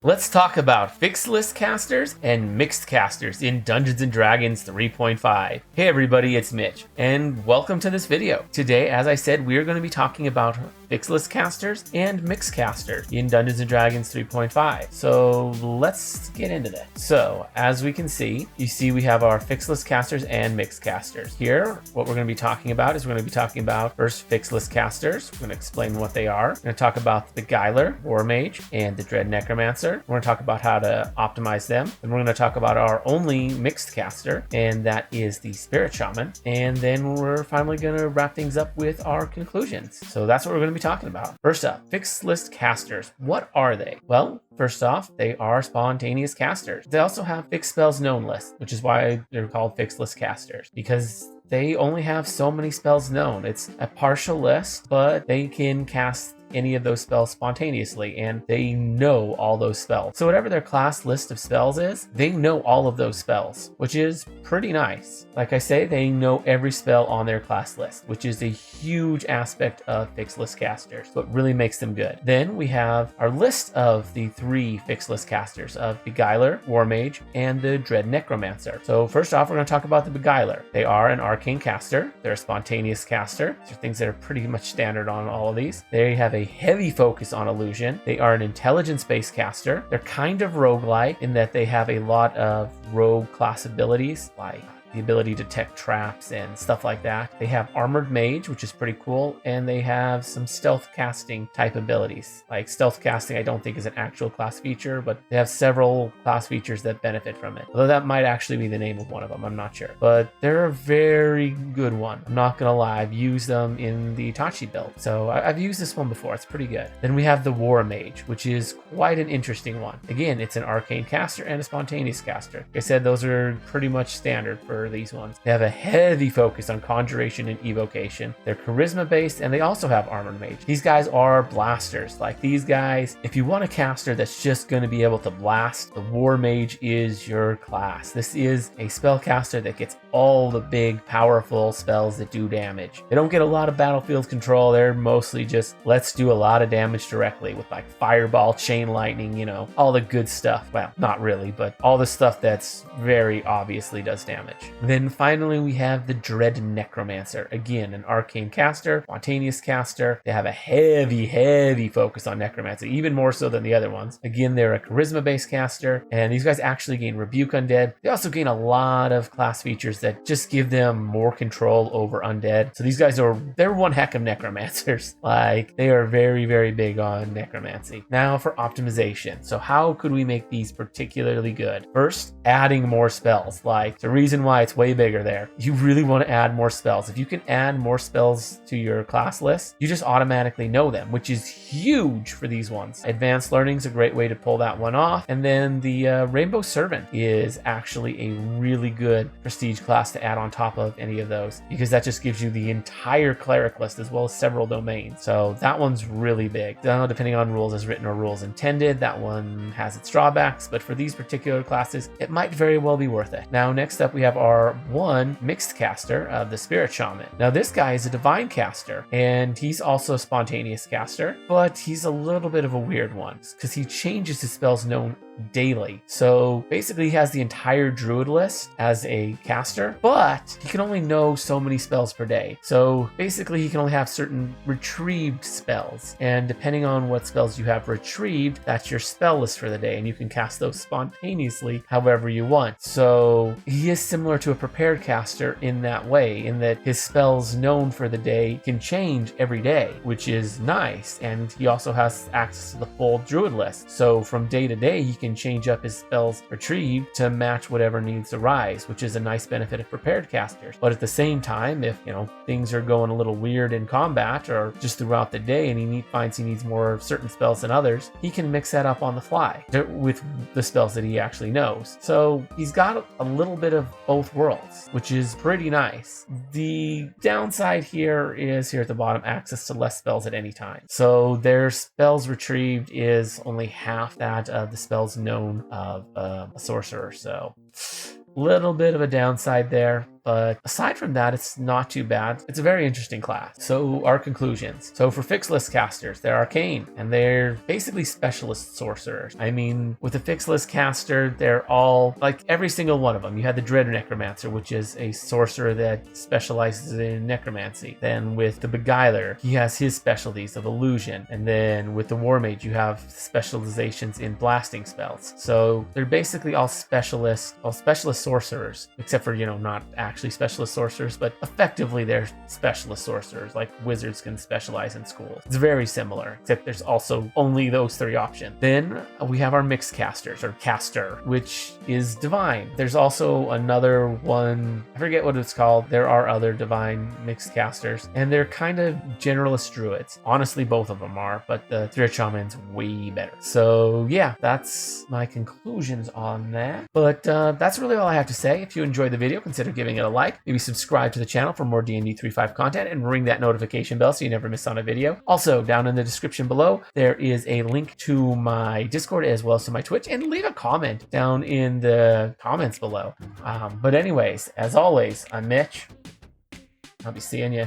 Let's talk about fixed list casters and mixed casters in Dungeons & Dragons 3.5. Hey everybody, it's Mitch, and welcome to this video. Today, as I said, we are going to be talking about fixed list casters and mixed casters in Dungeons & Dragons 3.5. So let's get into that. So as we can see, we have our fixed list casters and mixed casters. Here, what we're going to be talking about is we're going to be talking about first fixed list casters. We're going to explain what they are. We're going to talk about the Beguiler, Warmage, and the Dread Necromancer. We're going to talk about how to optimize them. And we're going to talk about our only mixed caster, and that is the Spirt Shaman. And then we're finally going to wrap things up with our conclusions. So that's what we're going to be talking about. First up, fixed list casters. What are they? Well, first off, they are spontaneous casters. They also have fixed spells known list, which is why they're called fixed list casters, because they only have so many spells known. It's a partial list, but they can cast any of those spells spontaneously, and they know all those spells. So whatever their class list of spells is, they know all of those spells, which is pretty nice. Like I say, they know every spell on their class list, which is a huge aspect of fixed list casters, what really makes them good. Then we have our list of the three fixed list casters of Beguiler, Warmage, and the Dread Necromancer. So first off, we're going to talk about the Beguiler. They are an arcane caster. They're a spontaneous caster. These are things that are pretty much standard on all of these. They have a heavy focus on illusion. They are an intelligence-based caster. They're kind of roguelike in that they have a lot of rogue class abilities, like the ability to detect traps and stuff like that. They have Armored Mage, which is pretty cool, and they have some stealth casting type abilities. Like stealth casting, I don't think is an actual class feature, but they have several class features that benefit from it. Although that might actually be the name of one of them, I'm not sure. But they're a very good one. I'm not gonna lie, I've used them in the Itachi build. So I've used this one before, it's pretty good. Then we have the Warmage, which is quite an interesting one. Again, it's an arcane caster and a spontaneous caster. Like I said, those are pretty much standard for these ones. They have a heavy focus on conjuration and evocation. They're charisma based, and they also have Armored Mage. These guys are blasters. Like these guys, if you want a caster that's just going to be able to blast, the Warmage is your class. This is a spellcaster that gets all the big powerful spells that do damage. They don't get a lot of battlefield control. They're mostly just let's do a lot of damage directly with like fireball, chain lightning, you know, all the good stuff. Well, not really, but all the stuff that's very obviously does damage. Then finally we have the Dread Necromancer. Again, an arcane caster, spontaneous caster. They have a heavy focus on necromancy, even more so than the other ones. Again, they're a charisma based caster, and these guys actually gain rebuke undead. They also gain a lot of class features that just give them more control over undead. So these guys they're one heck of necromancers. Like they are very big on necromancy. Now for optimization. So how could we make these particularly good? First, adding more spells. Like the reason why it's way bigger there. You really want to add more spells. If you can add more spells to your class list, you just automatically know them, which is huge for these ones. Advanced Learning is a great way to pull that one off. And then the Rainbow Servant is actually a really good prestige class to add on top of any of those, because that just gives you the entire cleric list as well as several domains. So that one's really big. Now, depending on rules as written or rules intended, that one has its drawbacks, but for these particular classes, it might very well be worth it. Now, next up, we have our one mixed caster of the Spirt Shaman. Now this guy is a divine caster, and he's also a spontaneous caster, but he's a little bit of a weird one because he changes his spells known daily. So basically he has the entire druid list as a caster, but he can only know so many spells per day. So basically he can only have certain retrieved spells, and depending on what spells you have retrieved, that's your spell list for the day, and you can cast those spontaneously however you want. So he is similar to a prepared caster in that way, in that his spells known for the day can change every day, which is nice. And he also has access to the full druid list, so from day to day he can change up his spells retrieved to match whatever needs to rise, which is a nice benefit of prepared casters. But at the same time, if things are going a little weird in combat or just throughout the day, and he finds he needs more certain spells than others, he can mix that up on the fly with the spells that he actually knows. So he's got a little bit of both worlds, which is pretty nice. The downside here is here at the bottom, access to less spells at any time. So their spells retrieved is only half that of the spells known of a sorcerer. So little bit of a downside there. But aside from that, it's not too bad. It's a very interesting class. So our conclusions. So for fixed list casters, they're arcane and they're basically specialist sorcerers. I mean, with a fixed list caster, they're all like every single one of them. You had the Dread Necromancer, which is a sorcerer that specializes in necromancy. Then with the Beguiler, he has his specialties of illusion. And then with the Warmage, you have specializations in blasting spells. So they're basically all specialist sorcerers, except for, not actually specialist sorcerers, but effectively they're specialist sorcerers, like wizards can specialize in schools. It's very similar, except there's also only those three options. Then we have our mixed casters, or caster, which is divine. There's also another one, I forget what it's called. There are other divine mixed casters, and they're kind of generalist druids. Honestly, both of them are, but the Spirt Shaman's way better. So yeah, that's my conclusions on that. But that's really all I have to say. If you enjoyed the video, consider giving it a like. Maybe subscribe to the channel for more D&D 3.5 content and ring that notification bell so you never miss on a video. Also, down in the description below, there is a link to my Discord as well as to my Twitch, and leave a comment down in the comments below. But anyways, as always, I'm Mitch. I'll be seeing you